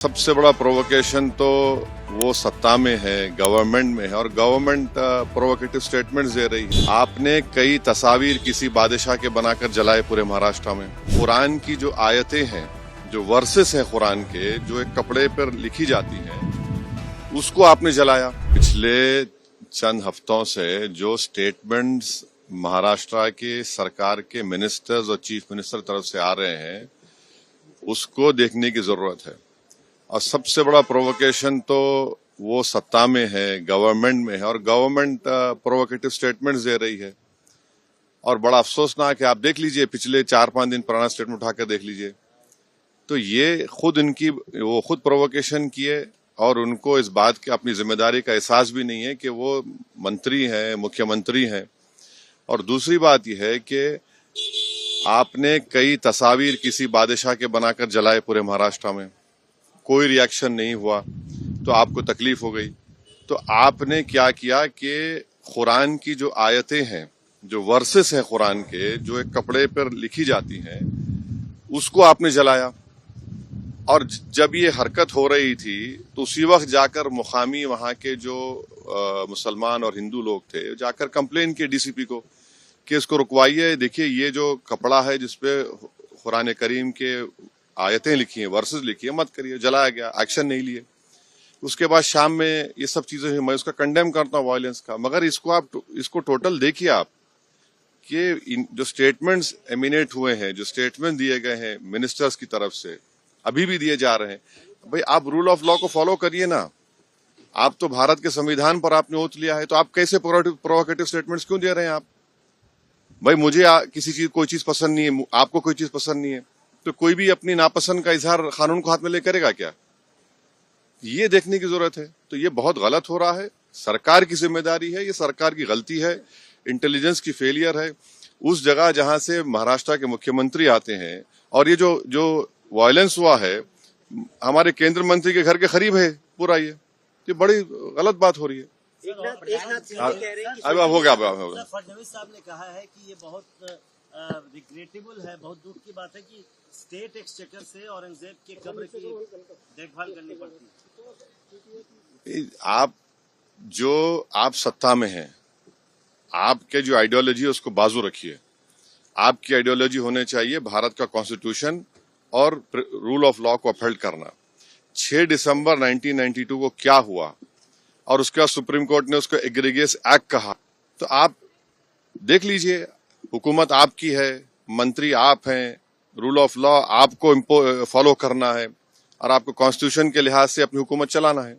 सबसे बड़ा प्रोवोकेशन तो वो सत्ता में है, गवर्नमेंट में है, और गवर्नमेंट प्रोवोकेटिव स्टेटमेंट्स दे रही है। आपने कई तस्वीर किसी बादशाह के बनाकर जलाए पूरे महाराष्ट्र में। कुरान की जो आयतें हैं, जो वर्सेस हैं कुरान के, जो एक कपड़े पर लिखी जाती हैं, उसको आपने जलाया। पिछले चंद हफ्तों से जो स्टेटमेंट्स महाराष्ट्र के सरकार के मिनिस्टर्स और चीफ मिनिस्टर तरफ से आ रहे हैं, उसको देखने की जरूरत है। और सबसे बड़ा प्रोवोकेशन तो वो सत्ता में है, गवर्नमेंट में है, और गवर्नमेंट प्रोवोकेटिव स्टेटमेंट्स दे रही है। और बड़ा अफसोसनाक है, आप देख लीजिए, पिछले 4-5 दिन पुराना स्टेटमेंट उठाकर देख लीजिए, तो ये वो खुद प्रोवोकेशन किए, और उनको इस बात की अपनी जिम्मेदारी का एहसास भी नहीं है कि वो मंत्री हैं, मुख्यमंत्री हैं। और दूसरी बात यह है कि आपने कई तस्वीर किसी बादशाह के बनाकर जलाए पूरे महाराष्ट्र में, कोई रिएक्शन नहीं हुआ, तो आपको तकलीफ हो गई। तो आपने क्या किया कि कुरान की जो आयतें हैं, जो वर्सेस हैं कुरान के, जो एक कपड़े पर लिखी जाती हैं, उसको आपने जलाया। और जब ये हरकत हो रही थी तो उसी वक्त जाकर मुकामी वहां के जो मुसलमान और हिंदू लोग थे, जाकर कंप्लेन किए डीसीपी को कि इसको रुकवाइए। देखिए, ये जो कपड़ा है जिसपे कुरान करीम के आयतें लिखी हैं, वर्सेस लिखी है, मत करिए। जलाया गया, एक्शन नहीं लिए। उसके बाद शाम में ये सब चीजें हुई। मैं उसका कंडेम करता हूँ, वायलेंस का, मगर इसको टोटल देखिए आप कि जो स्टेटमेंट्स एमिनेट हुए हैं, जो स्टेटमेंट दिए गए हैं मिनिस्टर्स की तरफ से, अभी भी दिए जा रहे हैं, भाई आप रूल ऑफ लॉ को फॉलो करिए ना। आप तो भारत के संविधान पर आपने ओथ लिया है, तो आप कैसे प्रोवोकेटिव स्टेटमेंट्स क्यों दे रहे हैं आप? भाई मुझे किसी चीज कोई चीज पसंद नहीं है, आपको कोई चीज पसंद नहीं है, तो कोई भी अपनी नापसंद का इजहार कानून को हाथ में ले करेगा क्या? ये देखने की जरूरत है। तो ये बहुत गलत हो रहा है। सरकार की जिम्मेदारी है, ये सरकार की गलती है, इंटेलिजेंस की फेलियर है। उस जगह जहां से महाराष्ट्र के मुख्यमंत्री आते हैं, और ये जो वायलेंस हुआ है हमारे केंद्र मंत्री के घर के करीब है पूरा, ये बड़ी गलत बात हो रही है। अब हो गया। फडणवीस साहब ने कहा है कि ये बहुत रिग्रेटेबल है, बहुत दुख की बात है कि स्टेट एक्सचेकर से औरंगजेब के कब्र की देखभाल करनी पड़ती है। आप सत्ता में हैं, आपके जो आइडियोलॉजी है उसको बाजू रखिए। आपकी आइडियोलॉजी होने चाहिए भारत का कॉन्स्टिट्यूशन और रूल ऑफ लॉ को अपहोल्ड करना। 6 दिसंबर 1992 को क्या हुआ, और उसके बाद सुप्रीम कोर्ट ने उसको एग्रीगेस एक्ट कहा। तो आप देख लीजिए, हुकूमत आपकी है, मंत्री आप हैं, रूल ऑफ लॉ आपको फॉलो करना है, और आपको कॉन्स्टिट्यूशन के लिहाज से अपनी हुकूमत चलाना है।